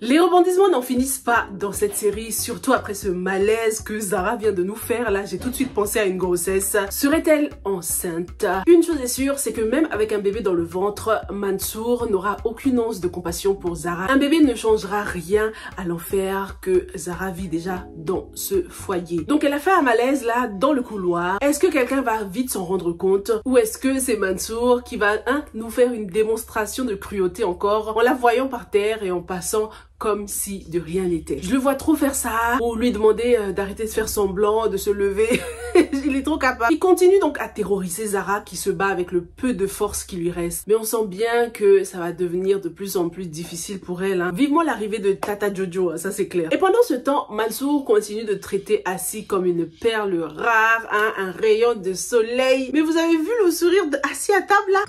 Les rebondissements n'en finissent pas dans cette série, surtout après ce malaise que Zara vient de nous faire. Là, j'ai tout de suite pensé à une grossesse. Serait-elle enceinte? Une chose est sûre, c'est que même avec un bébé dans le ventre, Mansour n'aura aucune once de compassion pour Zara. Un bébé ne changera rien à l'enfer que Zara vit déjà dans ce foyer. Donc elle a fait un malaise là, dans le couloir. Est-ce que quelqu'un va vite s'en rendre compte? Ou est-ce que c'est Mansour qui va nous faire une démonstration de cruauté encore en la voyant par terre et en passant comme si de rien n'était. Je le vois trop faire ça, ou lui demander d'arrêter de faire semblant, de se lever. Il est trop capable. Il continue donc à terroriser Zara qui se bat avec le peu de force qui lui reste. Mais on sent bien que ça va devenir de plus en plus difficile pour elle. Hein. Vivement l'arrivée de Tata Jojo, hein, ça c'est clair. Et pendant ce temps, Mansour continue de traiter Assi comme une perle rare, hein, un rayon de soleil. Mais vous avez vu le sourire d'Assi à table là?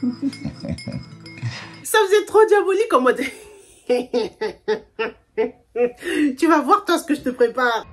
Ça faisait trop diabolique en mode... Tu vas voir toi ce que je te prépare.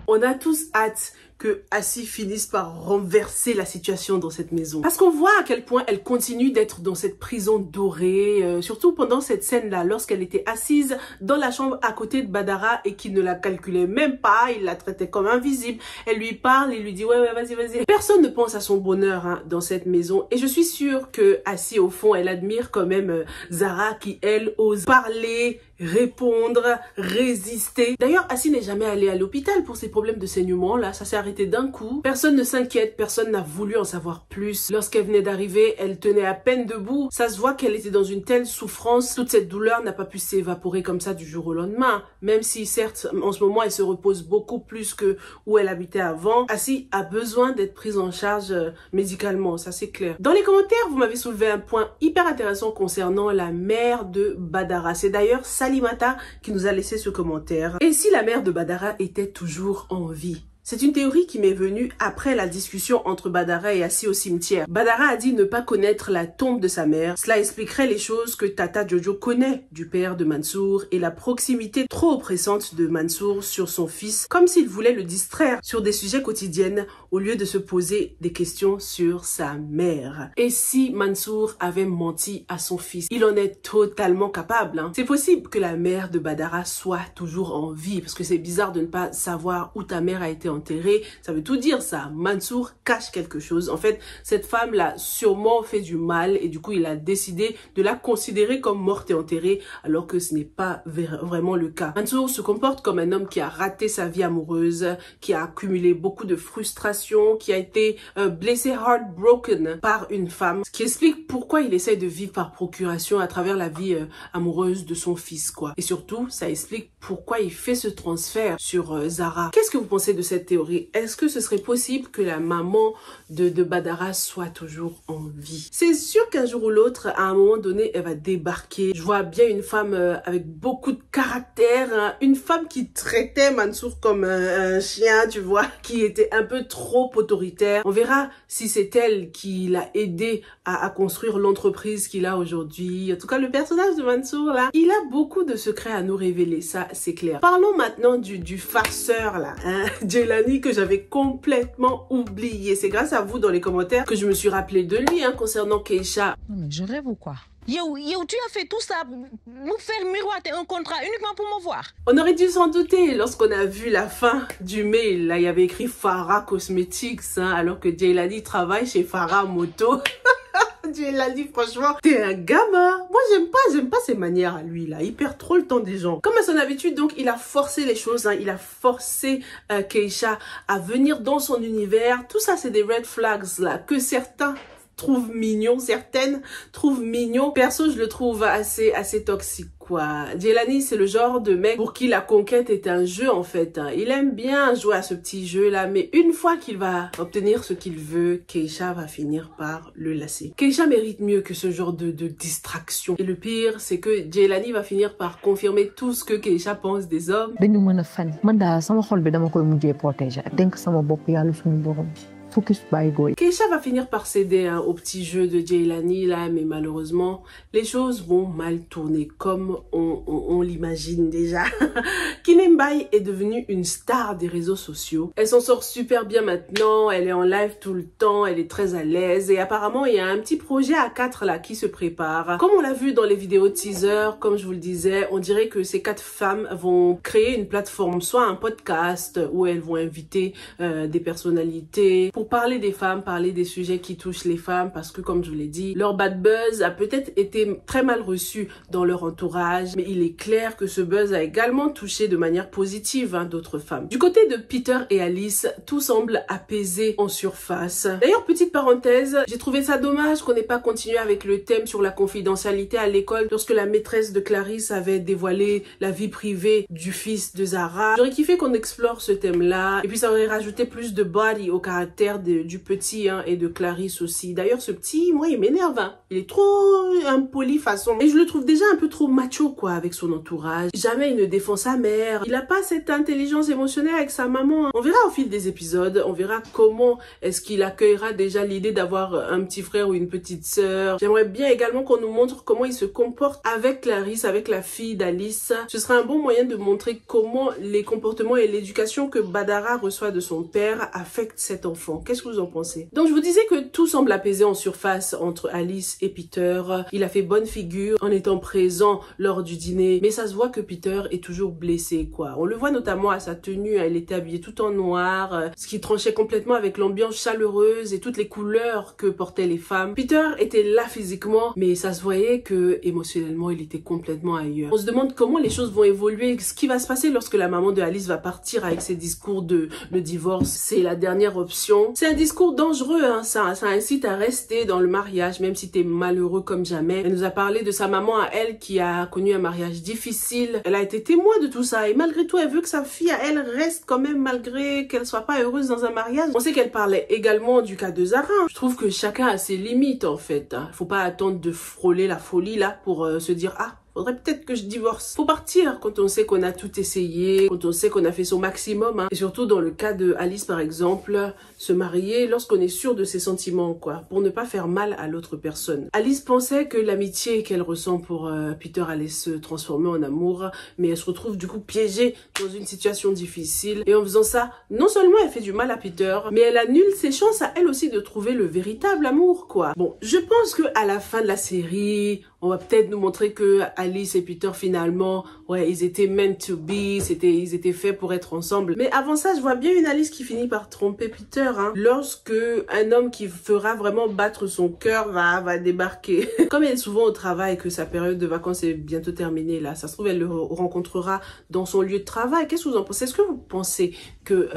On a tous hâte que Assi finisse par renverser la situation dans cette maison. Parce qu'on voit à quel point elle continue d'être dans cette prison dorée, surtout pendant cette scène-là, lorsqu'elle était assise dans la chambre à côté de Badara et qu'il ne la calculait même pas, il la traitait comme invisible. Elle lui parle, il lui dit ouais vas-y vas-y. Personne ne pense à son bonheur hein, dans cette maison et je suis sûre que Assi au fond elle admire quand même Zara qui elle ose parler, répondre, résister. D'ailleurs, Assi n'est jamais allée à l'hôpital pour ses problèmes de saignement. Là, ça s'est arrêté d'un coup. Personne ne s'inquiète, personne n'a voulu en savoir plus. Lorsqu'elle venait d'arriver, elle tenait à peine debout. Ça se voit qu'elle était dans une telle souffrance. Toute cette douleur n'a pas pu s'évaporer comme ça du jour au lendemain. Même si, certes, en ce moment, elle se repose beaucoup plus que où elle habitait avant. Assi a besoin d'être prise en charge médicalement, ça c'est clair. Dans les commentaires, vous m'avez soulevé un point hyper intéressant concernant la mère de Badara. C'est d'ailleurs Salimata qui nous a laissé ce commentaire. Et si la mère de Badara était toujours en vie? C'est une théorie qui m'est venue après la discussion entre Badara et Assi au cimetière. Badara a dit ne pas connaître la tombe de sa mère. Cela expliquerait les choses que Tata Jojo connaît du père de Mansour et la proximité trop oppressante de Mansour sur son fils, comme s'il voulait le distraire sur des sujets quotidiens au lieu de se poser des questions sur sa mère. Et si Mansour avait menti à son fils? Il en est totalement capable. Hein. C'est possible que la mère de Badara soit toujours en vie, parce que c'est bizarre de ne pas savoir où ta mère a été enterrée. Ça veut tout dire ça. Mansour cache quelque chose. En fait, cette femme l'a sûrement fait du mal et du coup, il a décidé de la considérer comme morte et enterrée alors que ce n'est pas vraiment le cas. Mansour se comporte comme un homme qui a raté sa vie amoureuse, qui a accumulé beaucoup de frustration, qui a été blessé, heartbroken par une femme, ce qui explique pourquoi il essaye de vivre par procuration à travers la vie amoureuse de son fils, quoi. Et surtout, ça explique pourquoi il fait ce transfert sur Zara. Qu'est-ce que vous pensez de cette théorie? Est-ce que ce serait possible que la maman de Badara soit toujours en vie? C'est sûr qu'un jour ou l'autre, à un moment donné, elle va débarquer. Je vois bien une femme avec beaucoup de caractère, hein, une femme qui traitait Mansour comme un chien, tu vois, qui était un peu trop autoritaire. On verra si c'est elle qui l'a aidé à construire l'entreprise qu'il a aujourd'hui. En tout cas, le personnage de Mansour, là, il a beaucoup de secrets à nous révéler, ça, c'est clair. Parlons maintenant du farceur, là, hein, Djeylani, que j'avais complètement oublié. C'est grâce à vous dans les commentaires que je me suis rappelé de lui, hein, concernant Keisha. Non, mais je rêve ou quoi? Yo, tu as fait tout ça, nous faire miroiter un contrat uniquement pour me voir. On aurait dû s'en douter lorsqu'on a vu la fin du mail. Là, il y avait écrit Farah Cosmetics, hein, alors que Djeylani travaille chez Farah Moto. Djeylani, franchement, t'es un gamin. Moi, j'aime pas ses manières à lui, là. Il perd trop le temps des gens. Comme à son habitude, donc, il a forcé les choses, hein. Il a forcé Keisha à venir dans son univers. Tout ça, c'est des red flags, là, que certains trouve mignon, certaines trouvent mignon. Perso, je le trouve assez toxique, quoi. Djeylani, c'est le genre de mec pour qui la conquête est un jeu, en fait. Hein. Il aime bien jouer à ce petit jeu-là, mais une fois qu'il va obtenir ce qu'il veut, Keisha va finir par le lasser. Keisha mérite mieux que ce genre de distraction. Et le pire, c'est que Djeylani va finir par confirmer tout ce que Keisha pense des hommes. focus by God. Keisha va finir par céder au petit jeu de Jaylani là, mais malheureusement, les choses vont mal tourner comme on l'imagine déjà. Kinembai est devenue une star des réseaux sociaux. Elle s'en sort super bien maintenant, elle est en live tout le temps, elle est très à l'aise et apparemment il y a un petit projet à 4 là qui se prépare. Comme on l'a vu dans les vidéos teaser, comme je vous le disais, on dirait que ces 4 femmes vont créer une plateforme, soit un podcast où elles vont inviter des personnalités pour parler des femmes, parler des sujets qui touchent les femmes parce que comme je vous l'ai dit, leur bad buzz a peut-être été très mal reçu dans leur entourage, mais il est clair que ce buzz a également touché de manière positive d'autres femmes. Du côté de Peter et Alice, tout semble apaisé en surface. D'ailleurs, petite parenthèse, j'ai trouvé ça dommage qu'on n'ait pas continué avec le thème sur la confidentialité à l'école lorsque la maîtresse de Clarisse avait dévoilé la vie privée du fils de Zara. J'aurais kiffé qu'on explore ce thème-là et puis ça aurait rajouté plus de body au caractère du petit et de Clarisse aussi. D'ailleurs, ce petit, moi, il m'énerve. Il est trop impoli façon. Et je le trouve déjà un peu trop macho, quoi, avec son entourage. Jamais il ne défend sa mère. Il a pas cette intelligence émotionnelle avec sa maman. On verra au fil des épisodes. On verra comment est-ce qu'il accueillera déjà l'idée d'avoir un petit frère ou une petite sœur. J'aimerais bien également qu'on nous montre comment il se comporte avec Clarisse, avec la fille d'Alice. Ce sera un bon moyen de montrer comment les comportements et l'éducation que Badara reçoit de son père affectent cet enfant. Qu'est-ce que vous en pensez? Donc je vous disais que tout semble apaisé en surface entre Alice et Peter. Il a fait bonne figure en étant présent lors du dîner, mais ça se voit que Peter est toujours blessé, quoi. On le voit notamment à sa tenue, elle était habillée tout en noir, ce qui tranchait complètement avec l'ambiance chaleureuse et toutes les couleurs que portaient les femmes. Peter était là physiquement, mais ça se voyait que émotionnellement il était complètement ailleurs. On se demande comment les choses vont évoluer, ce qui va se passer lorsque la maman de Alice va partir avec ses discours de le divorce. C'est la dernière option. C'est un discours dangereux, ça incite à rester dans le mariage même si t'es malheureux comme jamais. Elle nous a parlé de sa maman à elle qui a connu un mariage difficile. Elle a été témoin de tout ça et malgré tout elle veut que sa fille à elle reste quand même malgré qu'elle soit pas heureuse dans un mariage. On sait qu'elle parlait également du cas de Zara. Je trouve que chacun a ses limites en fait. Faut pas attendre de frôler la folie là pour se dire faudrait peut-être que je divorce. Faut partir quand on sait qu'on a tout essayé, quand on sait qu'on a fait son maximum. Et surtout dans le cas de Alice par exemple, se marier lorsqu'on est sûr de ses sentiments, quoi, pour ne pas faire mal à l'autre personne. Alice pensait que l'amitié qu'elle ressent pour Peter allait se transformer en amour, mais elle se retrouve du coup piégée dans une situation difficile. Et en faisant ça, non seulement elle fait du mal à Peter, mais elle annule ses chances à elle aussi de trouver le véritable amour, quoi. Bon, je pense que à la fin de la série, on va peut-être nous montrer que Alice et Peter finalement, ouais, ils étaient meant to be, ils étaient faits pour être ensemble. Mais avant ça, je vois bien une Alice qui finit par tromper Peter, lorsque un homme qui fera vraiment battre son cœur va débarquer. Comme elle est souvent au travail, que sa période de vacances est bientôt terminée là, ça se trouve elle le rencontrera dans son lieu de travail. Qu'est-ce que vous en pensez? Est-ce que vous pensez que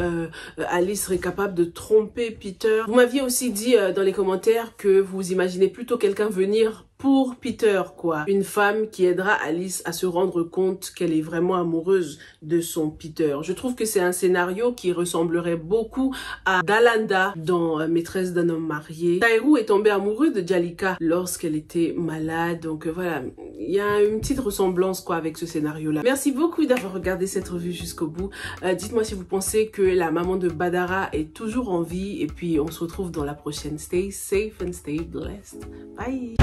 Alice serait capable de tromper Peter? Vous m'aviez aussi dit dans les commentaires que vous imaginez plutôt quelqu'un venir pour Peter, quoi. Une femme qui aidera Alice à se rendre compte qu'elle est vraiment amoureuse de son Peter. Je trouve que c'est un scénario qui ressemblerait beaucoup à Dalanda dans Maîtresse d'un homme marié. Taïrou est tombé amoureux de Jalika lorsqu'elle était malade. Donc voilà, il y a une petite ressemblance, quoi, avec ce scénario-là. Merci beaucoup d'avoir regardé cette revue jusqu'au bout. Dites-moi si vous pensez que la maman de Badara est toujours en vie. Et puis on se retrouve dans la prochaine. Stay safe and stay blessed. Bye!